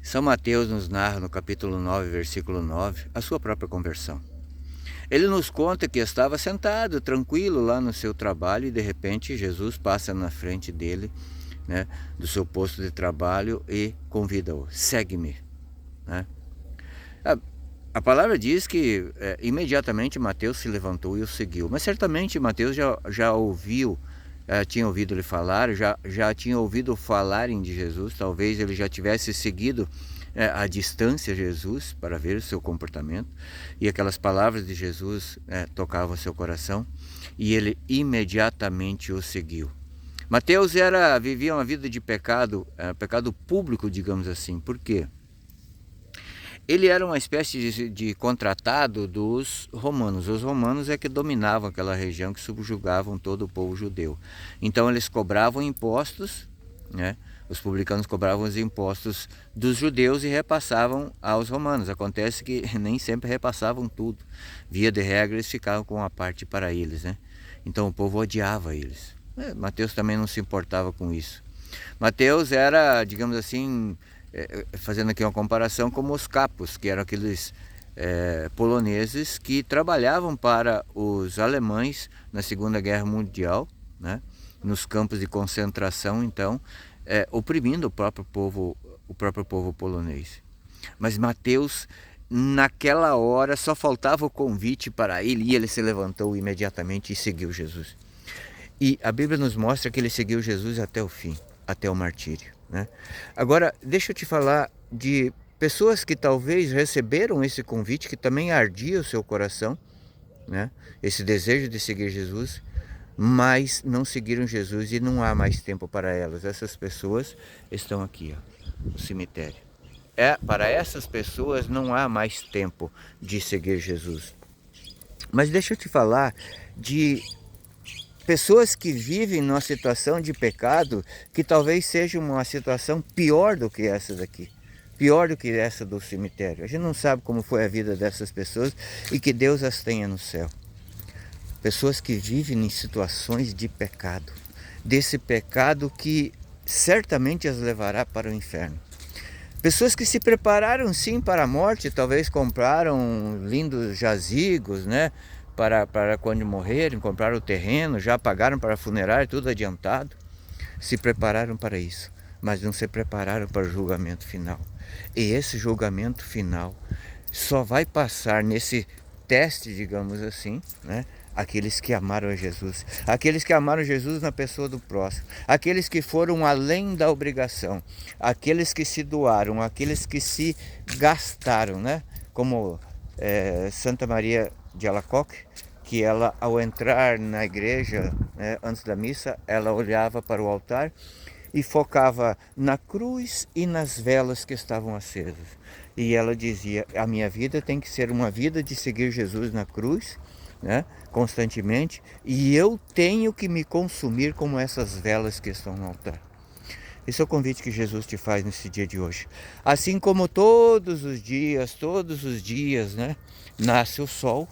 São Mateus nos narra no capítulo 9, versículo 9, a sua própria conversão. Ele nos conta que estava sentado, tranquilo lá no seu trabalho e de repente Jesus passa na frente dele, né, do seu posto de trabalho e convida-o, segue-me. Né? A palavra diz que imediatamente Mateus se levantou e o seguiu, mas certamente Mateus já ouviu, tinha ouvido ele falar, já tinha ouvido falarem de Jesus, talvez ele já tivesse seguido à distância Jesus para ver o seu comportamento, e aquelas palavras de Jesus tocavam seu coração, e ele imediatamente o seguiu. Mateus vivia uma vida de pecado, pecado público, digamos assim. Por quê? Ele era uma espécie de contratado dos romanos. Os romanos é que dominavam aquela região, que subjugavam todo o povo judeu. Então eles cobravam impostos, né? Os publicanos cobravam os impostos dos judeus e repassavam aos romanos. Acontece que nem sempre repassavam tudo. Via de regra, eles ficavam com uma parte para eles, né? Então o povo odiava eles. Mateus também não se importava com isso. Mateus era, digamos assim, fazendo aqui uma comparação, como os capos, que eram aqueles poloneses que trabalhavam para os alemães na Segunda Guerra Mundial, né? Nos campos de concentração, então, oprimindo o próprio povo polonês. Mas Mateus, naquela hora, só faltava o convite para ele, e ele se levantou imediatamente e seguiu Jesus. E a Bíblia nos mostra que ele seguiu Jesus até o fim, até o martírio, né? Agora, deixa eu te falar de pessoas que talvez receberam esse convite, que também ardia o seu coração, né? Esse desejo de seguir Jesus, mas não seguiram Jesus e não há mais tempo para elas. Essas pessoas estão aqui, ó, no cemitério. Para essas pessoas não há mais tempo de seguir Jesus. Mas deixa eu te falar de pessoas que vivem numa situação de pecado, que talvez seja uma situação pior do que essa daqui, pior do que essa do cemitério. A gente não sabe como foi a vida dessas pessoas, e que Deus as tenha no céu. Pessoas que vivem em situações de pecado, desse pecado que certamente as levará para o inferno. Pessoas que se prepararam sim para a morte, talvez compraram lindos jazigos, né? Para quando morrerem, compraram o terreno, já pagaram para a funerária, tudo adiantado. Se prepararam para isso, mas não se prepararam para o julgamento final. E esse julgamento final só vai passar nesse teste, digamos assim, né? Aqueles que amaram a Jesus, aqueles que amaram Jesus na pessoa do próximo, aqueles que foram além da obrigação, aqueles que se doaram, aqueles que se gastaram, né? Como Santa Maria de Alacoque, que ela, ao entrar na igreja, né, antes da missa, ela olhava para o altar e focava na cruz e nas velas que estavam acesas. E ela dizia: a minha vida tem que ser uma vida de seguir Jesus na cruz, né, constantemente, e eu tenho que me consumir como essas velas que estão no altar. Esse é o convite que Jesus te faz nesse dia de hoje. Assim como todos os dias, né, nasce o sol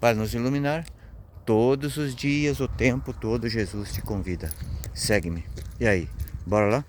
para nos iluminar, todos os dias, o tempo todo, Jesus te convida. Segue-me. E aí, bora lá?